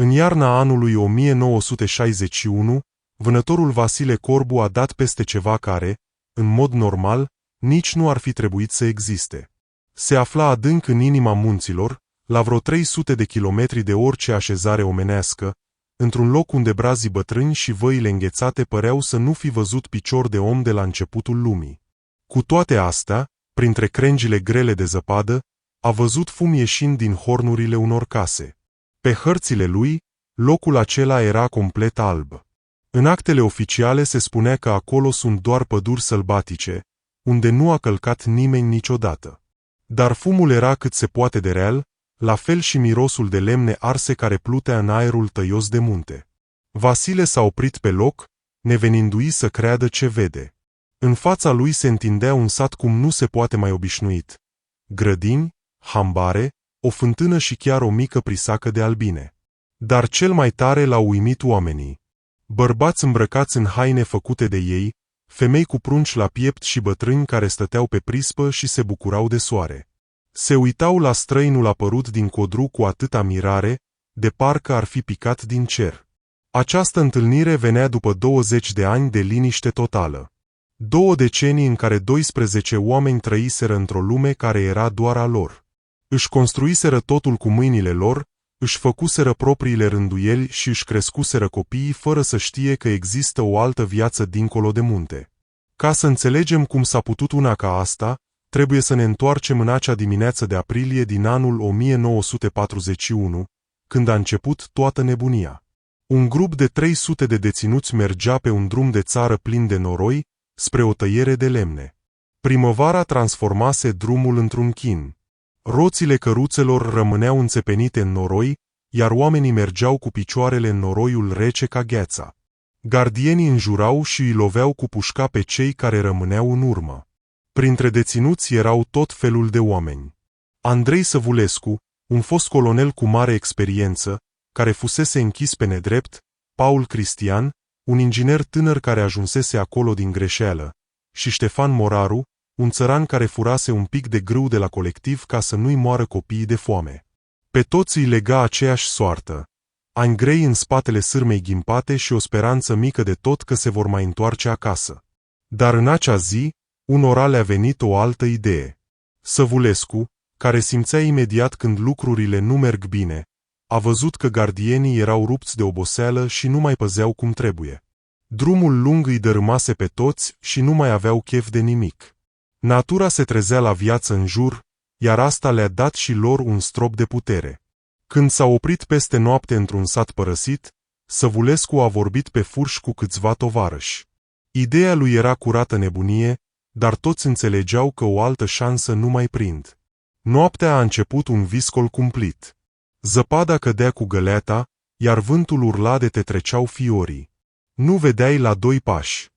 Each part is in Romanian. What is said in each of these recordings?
În iarna anului 1961, vânătorul Vasile Corbu a dat peste ceva care, în mod normal, nici nu ar fi trebuit să existe. Se afla adânc în inima munților, la vreo 300 de kilometri de orice așezare omenească, într-un loc unde brazii bătrâni și văile înghețate păreau să nu fi văzut picior de om de la începutul lumii. Cu toate astea, printre crengile grele de zăpadă, a văzut fum ieșind din hornurile unor case. Pe hărțile lui, locul acela era complet alb. În actele oficiale se spunea că acolo sunt doar păduri sălbatice, unde nu a călcat nimeni niciodată. Dar fumul era cât se poate de real, la fel și mirosul de lemne arse care plutea în aerul tăios de munte. Vasile s-a oprit pe loc, nevenindu-i să creadă ce vede. În fața lui se întindea un sat cum nu se poate mai obișnuit. Grădini, hambare, o fântână și chiar o mică prisacă de albine. Dar cel mai tare l-au uimit oamenii. Bărbați îmbrăcați în haine făcute de ei, femei cu prunci la piept și bătrâni care stăteau pe prispă și se bucurau de soare. Se uitau la străinul apărut din codru cu atâta mirare, de parcă ar fi picat din cer. Această întâlnire venea după 20 de ani de liniște totală. 2 decenii în care 12 oameni trăiseră într-o lume care era doar a lor. Își construiseră totul cu mâinile lor, își făcuseră propriile rânduieli și își crescuseră copiii fără să știe că există o altă viață dincolo de munte. Ca să înțelegem cum s-a putut una ca asta, trebuie să ne întoarcem în acea dimineață de aprilie din anul 1941, când a început toată nebunia. Un grup de 300 de deținuți mergea pe un drum de țară plin de noroi, spre o tăiere de lemne. Primăvara transformase drumul într-un chin. Roțile căruțelor rămâneau înțepenite în noroi, iar oamenii mergeau cu picioarele în noroiul rece ca gheața. Gardienii înjurau și îi loveau cu pușca pe cei care rămâneau în urmă. Printre deținuți erau tot felul de oameni. Andrei Săvulescu, un fost colonel cu mare experiență, care fusese închis pe nedrept, Paul Cristian, un inginer tânăr care ajunsese acolo din greșeală, și Ștefan Moraru, un țăran care furase un pic de grâu de la colectiv ca să nu-i moară copiii de foame. Pe toți îi lega aceeași soartă. Ani grei în spatele sârmei ghimpate și o speranță mică de tot că se vor mai întoarce acasă. Dar în acea zi, unora le-a venit o altă idee. Săvulescu, care simțea imediat când lucrurile nu merg bine, a văzut că gardienii erau rupți de oboseală și nu mai păzeau cum trebuie. Drumul lung îi dărâmase pe toți și nu mai aveau chef de nimic. Natura se trezea la viață în jur, iar asta le-a dat și lor un strop de putere. Când s-a oprit peste noapte într-un sat părăsit, Săvulescu a vorbit pe furș cu câțiva tovarăși. Ideea lui era curată nebunie, dar toți înțelegeau că o altă șansă nu mai prind. Noaptea a început un viscol cumplit. Zăpada cădea cu găleata, iar vântul urla de te treceau fiorii. Nu vedeai la 2 pași.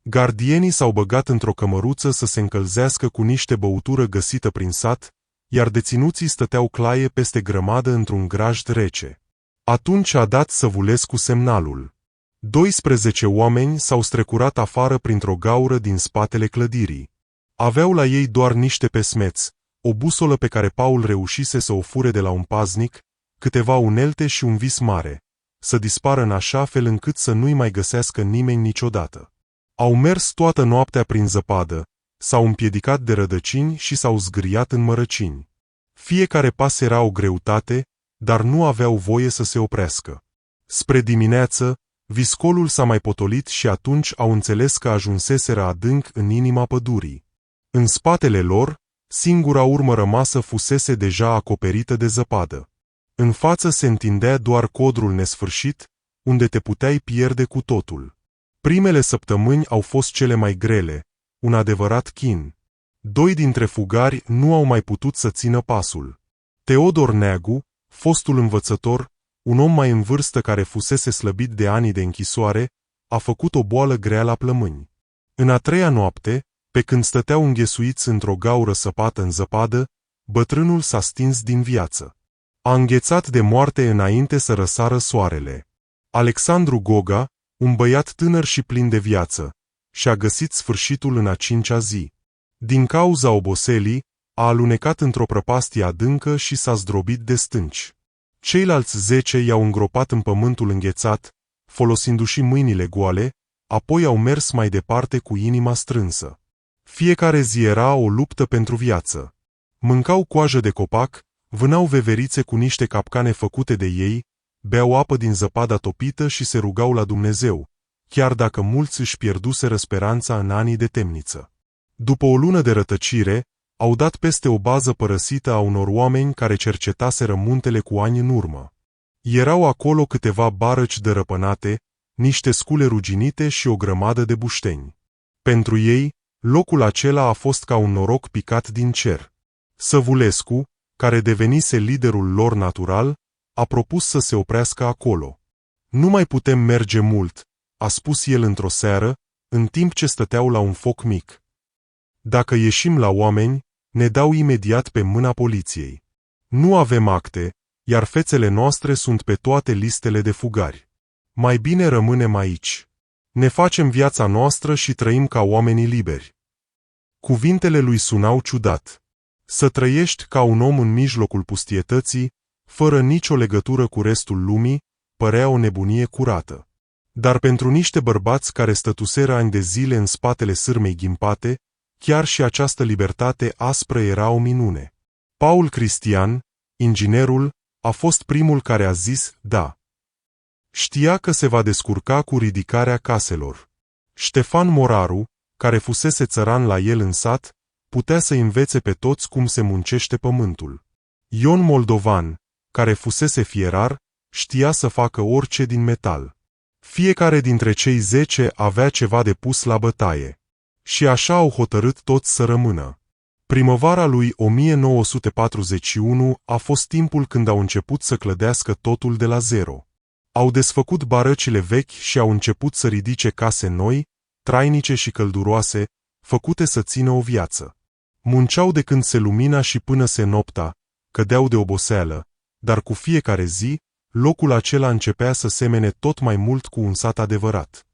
Gardienii s-au băgat într-o cămăruță să se încălzească cu niște băutură găsită prin sat, iar deținuții stăteau claie peste grămadă într-un grajd rece. Atunci a dat Săvulescu semnalul. 12 oameni s-au strecurat afară printr-o gaură din spatele clădirii. Aveau la ei doar niște pesmeți, o busolă pe care Paul reușise să o fure de la un paznic, câteva unelte și un vis mare, să dispară în așa fel încât să nu-i mai găsească nimeni niciodată. Au mers toată noaptea prin zăpadă, s-au împiedicat de rădăcini și s-au zgâriat în mărăcini. Fiecare pas era o greutate, dar nu aveau voie să se oprească. Spre dimineață, viscolul s-a mai potolit și atunci au înțeles că ajunseseră adânc în inima pădurii. În spatele lor, singura urmă rămasă fusese deja acoperită de zăpadă. În față se întindea doar codrul nesfârșit, unde te puteai pierde cu totul. Primele săptămâni au fost cele mai grele, un adevărat chin. 2 dintre fugari nu au mai putut să țină pasul. Teodor Neagu, fostul învățător, un om mai în vârstă care fusese slăbit de ani de închisoare, a făcut o boală grea la plămâni. În a 3-a noapte, pe când stăteau înghesuiți într-o gaură săpată în zăpadă, bătrânul s-a stins din viață. A înghețat de moarte înainte să răsară soarele. Alexandru Goga, un băiat tânăr și plin de viață, și-a găsit sfârșitul în a 5-a zi. Din cauza oboselii, a alunecat într-o prăpastie adâncă și s-a zdrobit de stânci. Ceilalți 10 i-au îngropat în pământul înghețat, folosindu-și mâinile goale, apoi au mers mai departe cu inima strânsă. Fiecare zi era o luptă pentru viață. Mâncau coajă de copac, vânau veverițe cu niște capcane făcute de ei, beau apă din zăpada topită și se rugau la Dumnezeu, chiar dacă mulți își pierduseră speranța în anii de temniță. După o lună de rătăcire, au dat peste o bază părăsită a unor oameni care cercetaseră muntele cu ani în urmă. Erau acolo câteva barăci dărăpânate, niște scule ruginite și o grămadă de bușteni. Pentru ei, locul acela a fost ca un noroc picat din cer. Săvulescu, care devenise liderul lor natural, a propus să se oprească acolo. Nu mai putem merge mult, a spus el într-o seară, în timp ce stăteau la un foc mic. Dacă ieșim la oameni, ne dau imediat pe mâna poliției. Nu avem acte, iar fețele noastre sunt pe toate listele de fugari. Mai bine rămânem aici. Ne facem viața noastră și trăim ca oamenii liberi. Cuvintele lui sunau ciudat. Să trăiești ca un om în mijlocul pustietății, fără nicio legătură cu restul lumii, părea o nebunie curată. Dar pentru niște bărbați care stătuseră ani de zile în spatele sârmei ghimpate, chiar și această libertate aspră era o minune. Paul Cristian, inginerul, a fost primul care a zis da. Știa că se va descurca cu ridicarea caselor. Ștefan Moraru, care fusese țăran la el în sat, putea să învețe pe toți cum se muncește pământul. Ion Moldovan, care fusese fierar, știa să facă orice din metal. Fiecare dintre cei 10 avea ceva de pus la bătaie. Și așa au hotărât toți să rămână. Primăvara lui 1941 a fost timpul când au început să clădească totul de la zero. Au desfăcut barăcile vechi și au început să ridice case noi, trainice și călduroase, făcute să țină o viață. Munceau de când se lumina și până se nopta, cădeau de oboseală, dar cu fiecare zi, locul acela începea să semene tot mai mult cu un sat adevărat.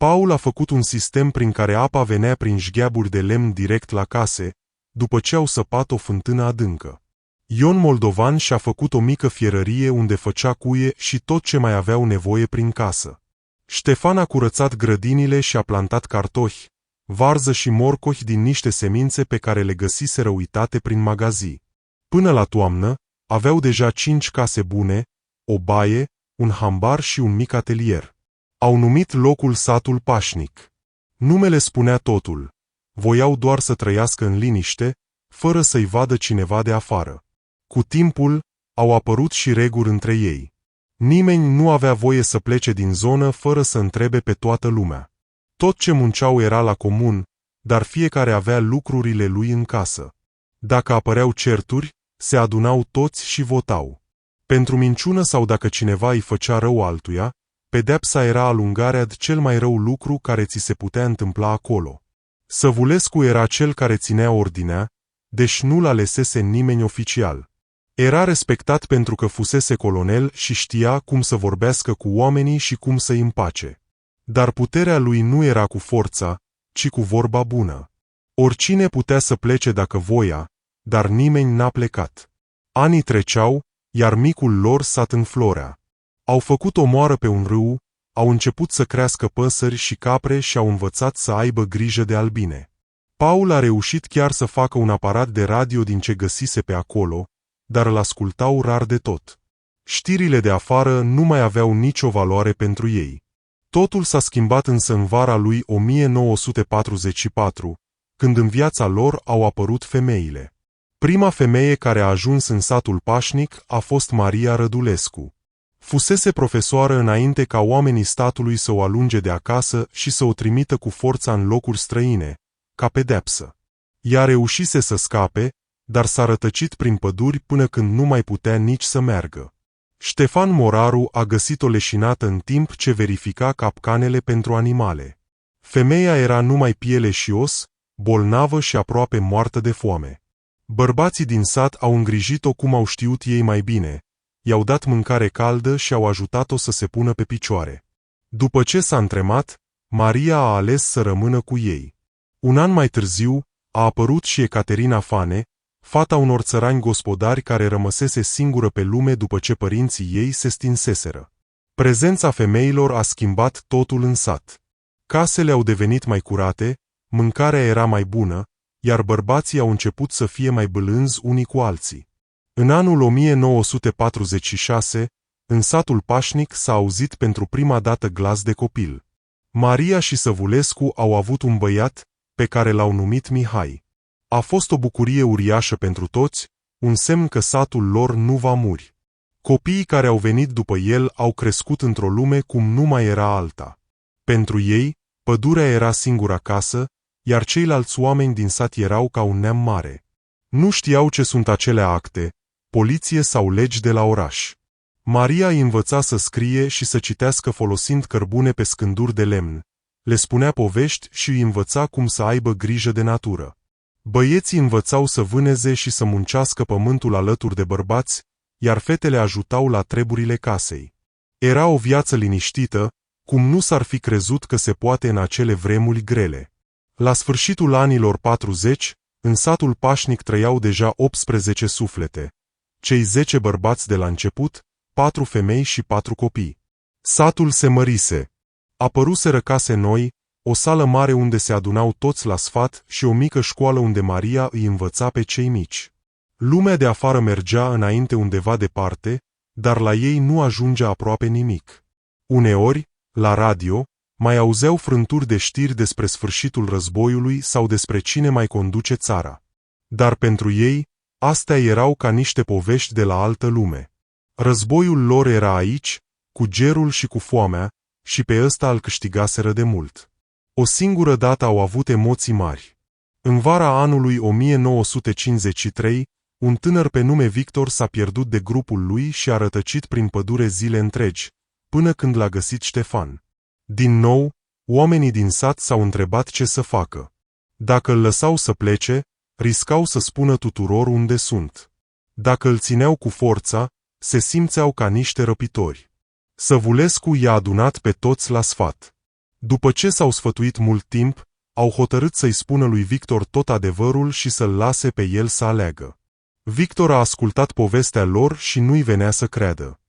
Paul a făcut un sistem prin care apa venea prin jgheaburi de lemn direct la case, după ce au săpat o fântână adâncă. Ion Moldovan și-a făcut o mică fierărie unde făcea cuie și tot ce mai aveau nevoie prin casă. Ștefan a curățat grădinile și a plantat cartofi, varză și morcohi din niște semințe pe care le găsiseră uitate prin magazii. Până la toamnă, aveau deja 5 case bune, o baie, un hambar și un mic atelier. Au numit locul satul pașnic. Numele spunea totul. Voiau doar să trăiască în liniște, fără să-i vadă cineva de afară. Cu timpul, au apărut și reguli între ei. Nimeni nu avea voie să plece din zonă fără să întrebe pe toată lumea. Tot ce munceau era la comun, dar fiecare avea lucrurile lui în casă. Dacă apăreau certuri, se adunau toți și votau. Pentru minciună sau dacă cineva îi făcea rău altuia, pedepsa era alungarea de cel mai rău lucru care ți se putea întâmpla acolo. Săvulescu era cel care ținea ordinea, deși nu-l alesese nimeni oficial. Era respectat pentru că fusese colonel și știa cum să vorbească cu oamenii și cum să-i împace. Dar puterea lui nu era cu forța, ci cu vorba bună. Oricine putea să plece dacă voia, dar nimeni n-a plecat. Anii treceau, iar micul lor sat înflorea. Au făcut o moară pe un râu, au început să crească păsări și capre și au învățat să aibă grijă de albine. Paul a reușit chiar să facă un aparat de radio din ce găsise pe acolo, dar îl ascultau rar de tot. Știrile de afară nu mai aveau nicio valoare pentru ei. Totul s-a schimbat însă în vara lui 1944, când în viața lor au apărut femeile. Prima femeie care a ajuns în satul pașnic a fost Maria Rădulescu. Fusese profesoară înainte ca oamenii statului să o alunge de acasă și să o trimită cu forța în locuri străine, ca pedepsă. Ea reușise să scape, dar s-a rătăcit prin păduri până când nu mai putea nici să meargă. Ștefan Moraru a găsit-o leșinată în timp ce verifica capcanele pentru animale. Femeia era numai piele și os, bolnavă și aproape moartă de foame. Bărbații din sat au îngrijit-o cum au știut ei mai bine, i-au dat mâncare caldă și au ajutat-o să se pună pe picioare. După ce s-a întremat, Maria a ales să rămână cu ei. Un an mai târziu, a apărut și Ecaterina Fane, fata unor țărani gospodari care rămăsese singură pe lume după ce părinții ei se stinseseră. Prezența femeilor a schimbat totul în sat. Casele au devenit mai curate, mâncarea era mai bună, iar bărbații au început să fie mai bâlânzi unii cu alții. În anul 1946, în satul pașnic s-a auzit pentru prima dată glas de copil. Maria și Săvulescu au avut un băiat, pe care l-au numit Mihai. A fost o bucurie uriașă pentru toți, un semn că satul lor nu va muri. Copiii care au venit după el au crescut într-o lume cum nu mai era alta. Pentru ei, pădurea era singura casă, iar ceilalți oameni din sat erau ca un neam mare. Nu știau ce sunt acele acte, poliție sau legi de la oraș. Maria îi învăța să scrie și să citească folosind cărbune pe scânduri de lemn. Le spunea povești și îi învăța cum să aibă grijă de natură. Băieții învățau să vâneze și să muncească pământul alături de bărbați, iar fetele ajutau la treburile casei. Era o viață liniștită, cum nu s-ar fi crezut că se poate în acele vremuri grele. La sfârșitul anilor 40, în satul pașnic trăiau deja 18 suflete. Cei 10 bărbați de la început, 4 femei și 4 copii. Satul se mărise. Apăruseră case noi, o sală mare unde se adunau toți la sfat și o mică școală unde Maria îi învăța pe cei mici. Lumea de afară mergea înainte undeva departe, dar la ei nu ajungea aproape nimic. Uneori, la radio, mai auzeau frânturi de știri despre sfârșitul războiului sau despre cine mai conduce țara. Dar pentru ei, astea erau ca niște povești de la altă lume. Războiul lor era aici, cu gerul și cu foamea, și pe ăsta îl câștigaseră de mult. O singură dată au avut emoții mari. În vara anului 1953, un tânăr pe nume Victor s-a pierdut de grupul lui și a rătăcit prin pădure zile întregi, până când l-a găsit Ștefan. Din nou, oamenii din sat s-au întrebat ce să facă. Dacă îl lăsau să plece, riscau să spună tuturor unde sunt. Dacă îl țineau cu forța, se simțeau ca niște răpitori. Săvulescu i-a adunat pe toți la sfat. După ce s-au sfătuit mult timp, au hotărât să-i spună lui Victor tot adevărul și să-l lase pe el să aleagă. Victor a ascultat povestea lor și nu-i venea să creadă.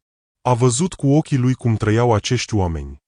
A văzut cu ochii lui cum trăiau acești oameni.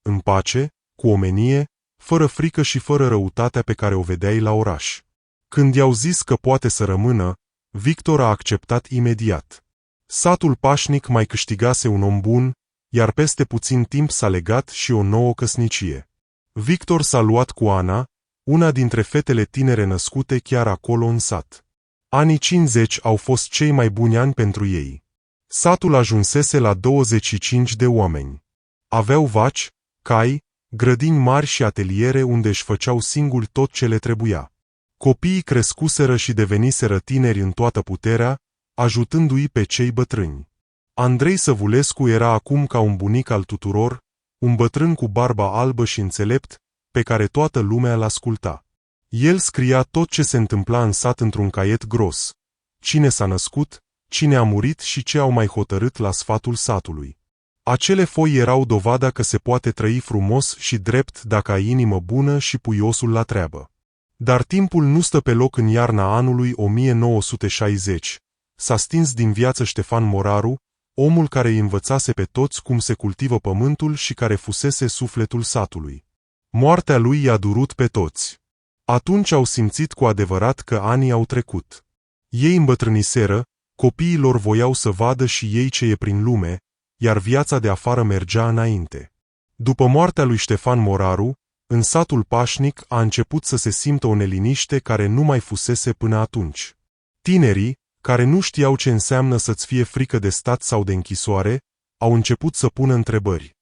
În pace, cu omenie, fără frică și fără răutatea pe care o vedeai la oraș. Când i-au zis că poate să rămână, Victor a acceptat imediat. Satul pașnic mai câștigase un om bun, iar peste puțin timp s-a legat și o nouă căsnicie. Victor s-a luat cu Ana, una dintre fetele tinere născute chiar acolo în sat. Anii 50 au fost cei mai buni ani pentru ei. Satul ajunsese la 25 de oameni. Aveau vaci, cai, grădini mari și ateliere unde își făceau singuri tot ce le trebuia. Copiii crescuseră și deveniseră tineri în toată puterea, ajutându-i pe cei bătrâni. Andrei Săvulescu era acum ca un bunic al tuturor, un bătrân cu barba albă și înțelept, pe care toată lumea l-asculta. El scria tot ce se întâmpla în sat într-un caiet gros. Cine s-a născut, cine a murit și ce au mai hotărât la sfatul satului. Acele foi erau dovada că se poate trăi frumos și drept dacă ai inimă bună și pui osul la treabă. Dar timpul nu stă pe loc în iarna anului 1960. S-a stins din viață Ștefan Moraru, omul care îi învățase pe toți cum se cultivă pământul și care fusese sufletul satului. Moartea lui i-a durut pe toți. Atunci au simțit cu adevărat că anii au trecut. Ei îmbătrâniseră, copiii lor voiau să vadă și ei ce e prin lume, iar viața de afară mergea înainte. După moartea lui Ștefan Moraru, în satul pașnic a început să se simtă o neliniște care nu mai fusese până atunci. Tinerii, care nu știau ce înseamnă să-ți fie frică de stat sau de închisoare, au început să pună întrebări.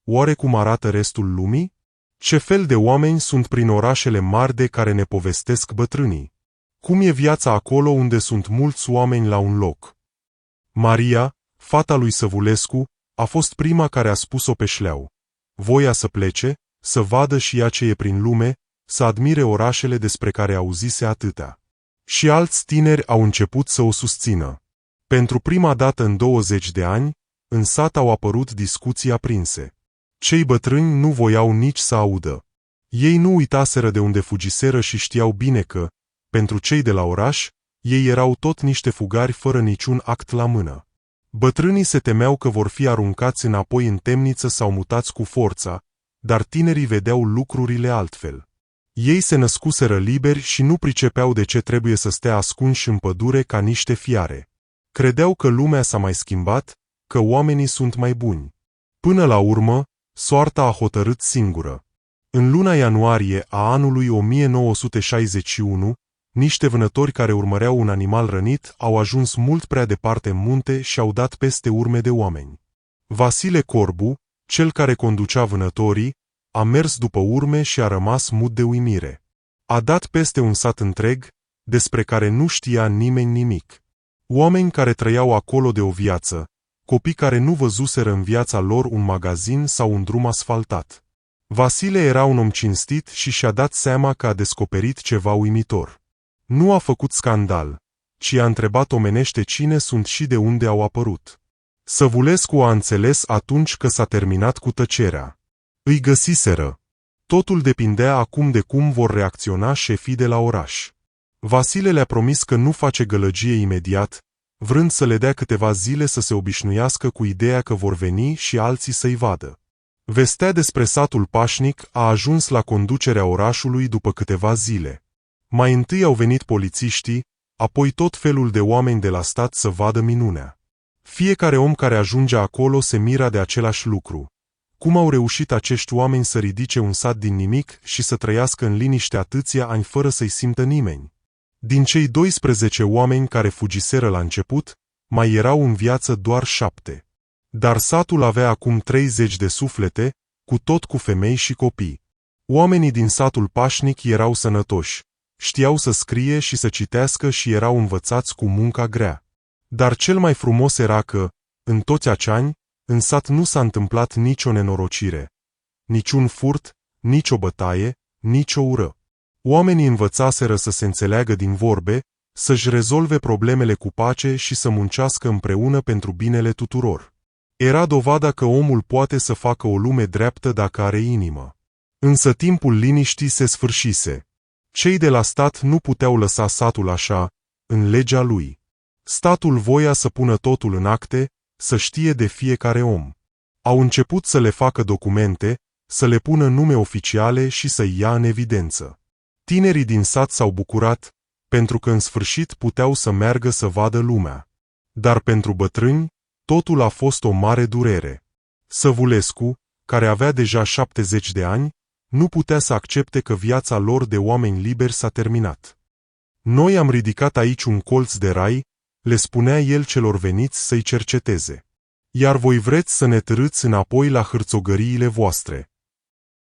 Oare cum arată restul lumii? Ce fel de oameni sunt prin orașele mari de care ne povestesc bătrânii? Cum e viața acolo unde sunt mulți oameni la un loc? Maria, fata lui Săvulescu, a fost prima care a spus-o pe șleau. Voia să plece, să vadă și ea ce e prin lume, să admire orașele despre care auzise atâtea. Și alți tineri au început să o susțină. Pentru prima dată în 20 de ani, în sat au apărut discuții aprinse. Cei bătrâni nu voiau nici să audă. Ei nu uitaseră de unde fugiseră și știau bine că, pentru cei de la oraș, Ei erau tot niște fugari fără niciun act la mână. Bătrânii se temeau că vor fi aruncați înapoi în temniță sau mutați cu forța, dar tinerii vedeau lucrurile altfel. Ei se născuseră liberi și nu pricepeau de ce trebuie să stea ascunși în pădure ca niște fiare. Credeau că lumea s-a mai schimbat, că oamenii sunt mai buni. Până la urmă, soarta a hotărât singură. În luna ianuarie a anului 1961, niște vânători care urmăreau un animal rănit au ajuns mult prea departe în munte și au dat peste urme de oameni. Vasile Corbu, cel care conducea vânătorii, a mers după urme și a rămas mut de uimire. A dat peste un sat întreg, despre care nu știa nimeni nimic. Oameni care trăiau acolo de o viață, copii care nu văzuseră în viața lor un magazin sau un drum asfaltat. Vasile era un om cinstit și și-a dat seama că a descoperit ceva uimitor. Nu a făcut scandal, ci a întrebat omenește cine sunt și de unde au apărut. Săvulescu a înțeles atunci că s-a terminat cu tăcerea. Îi găsiseră. Totul depindea acum de cum vor reacționa șefii de la oraș. Vasile le-a promis că nu face gălăgie imediat, vrând să le dea câteva zile să se obișnuiască cu ideea că vor veni și alții să-i vadă. Vestea despre satul pașnic a ajuns la conducerea orașului după câteva zile. Mai întâi au venit polițiștii, apoi tot felul de oameni de la stat să vadă minunea. Fiecare om care ajunge acolo se mira de același lucru. Cum au reușit acești oameni să ridice un sat din nimic și să trăiască în liniște atâția ani fără să-i simtă nimeni? Din cei 12 oameni care fugiseră la început, mai erau în viață doar 7. Dar satul avea acum 30 de suflete, cu femei și copii. Oamenii din satul pașnic erau sănătoși, știau să scrie și să citească și erau învățați cu munca grea. Dar cel mai frumos era că, în toți acei ani, în sat nu s-a întâmplat nicio nenorocire, niciun furt, nicio bătaie, nicio ură. Oamenii învățaseră să se înțeleagă din vorbe, să-și rezolve problemele cu pace și să muncească împreună pentru binele tuturor. Era dovada că omul poate să facă o lume dreaptă dacă are inimă. Însă timpul liniștii se sfârșise. Cei de la stat nu puteau lăsa satul așa, în legea lui. Statul voia să pună totul în acte, să știe de fiecare om. Au început să le facă documente, să le pună nume oficiale și să-i ia în evidență. Tinerii din sat s-au bucurat, pentru că în sfârșit puteau să meargă să vadă lumea. Dar pentru bătrâni, totul a fost o mare durere. Săvulescu, care avea deja 70 de ani, nu putea să accepte că viața lor de oameni liberi s-a terminat. Noi am ridicat aici un colț de rai, le spunea el celor veniți să-i cerceteze. Iar voi vreți să ne târâți înapoi la hârțogăriile voastre.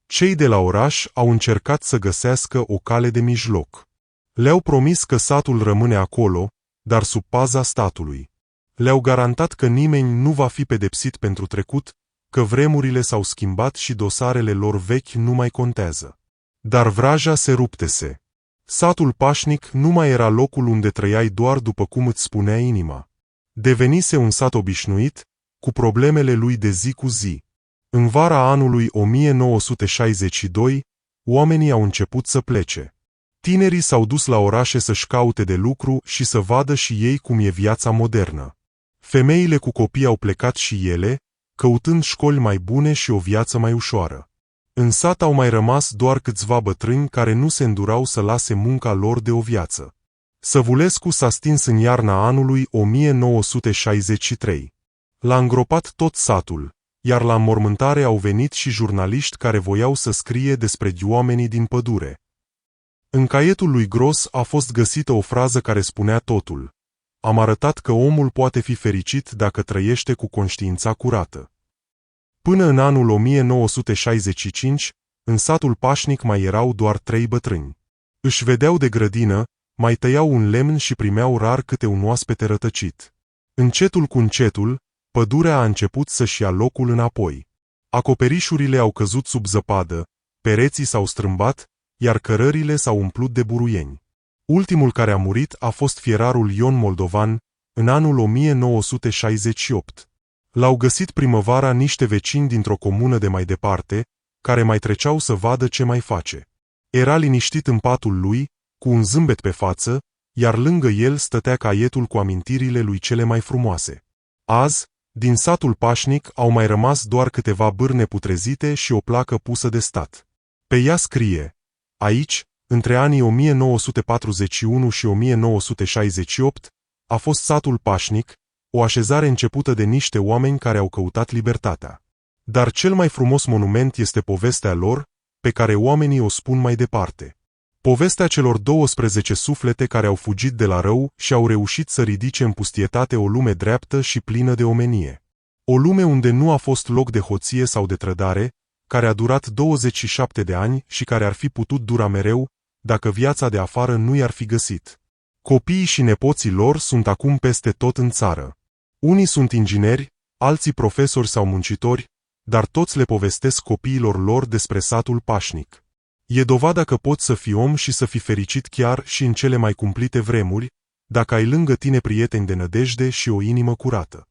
Cei de la oraș au încercat să găsească o cale de mijloc. Le-au promis că satul rămâne acolo, dar sub paza statului. Le-au garantat că nimeni nu va fi pedepsit pentru trecut, că vremurile s-au schimbat și dosarele lor vechi nu mai contează. Dar vraja se ruptese. Satul pașnic nu mai era locul unde trăiai doar după cum îți spunea inima. Devenise un sat obișnuit, cu problemele lui de zi cu zi. În vara anului 1962, oamenii au început să plece. Tinerii s-au dus la orașe să-și caute de lucru și să vadă și ei cum e viața modernă. Femeile cu copii au plecat și ele, căutând școli mai bune și o viață mai ușoară. În sat au mai rămas doar câțiva bătrâni care nu se îndurau să lase munca lor de o viață. Săvulescu s-a stins în iarna anului 1963. L-a îngropat tot satul, iar la înmormântare au venit și jurnaliști care voiau să scrie despre oamenii din pădure. În caietul lui Gros a fost găsită o frază care spunea totul. Am arătat că omul poate fi fericit dacă trăiește cu conștiința curată. Până în anul 1965, în satul pașnic mai erau doar 3 bătrâni. Își vedeau de grădină, mai tăiau un lemn și primeau rar câte un oaspete rătăcit. Încetul cu încetul, pădurea a început să-și ia locul înapoi. Acoperișurile au căzut sub zăpadă, pereții s-au strâmbat, iar cărările s-au umplut de buruieni. Ultimul care a murit a fost fierarul Ion Moldovan, în anul 1968. L-au găsit primăvara niște vecini dintr-o comună de mai departe, care mai treceau să vadă ce mai face. Era liniștit în patul lui, cu un zâmbet pe față, iar lângă el stătea caietul cu amintirile lui cele mai frumoase. Azi, din satul pașnic au mai rămas doar câteva bârne putrezite și o placă pusă de stat. Pe ea scrie: aici, între anii 1941 și 1968, a fost satul pașnic, o așezare începută de niște oameni care au căutat libertatea. Dar cel mai frumos monument este povestea lor, pe care oamenii o spun mai departe. Povestea celor 12 suflete care au fugit de la rău și au reușit să ridice în pustietate o lume dreaptă și plină de omenie. O lume unde nu a fost loc de hoție sau de trădare, care a durat 27 de ani și care ar fi putut dura mereu, dacă viața de afară nu i-ar fi găsit. Copiii și nepoții lor sunt acum peste tot în țară. Unii sunt ingineri, alții profesori sau muncitori, dar toți le povestesc copiilor lor despre satul pașnic. E dovada că poți să fii om și să fii fericit chiar și în cele mai cumplite vremuri, dacă ai lângă tine prieteni de nădejde și o inimă curată.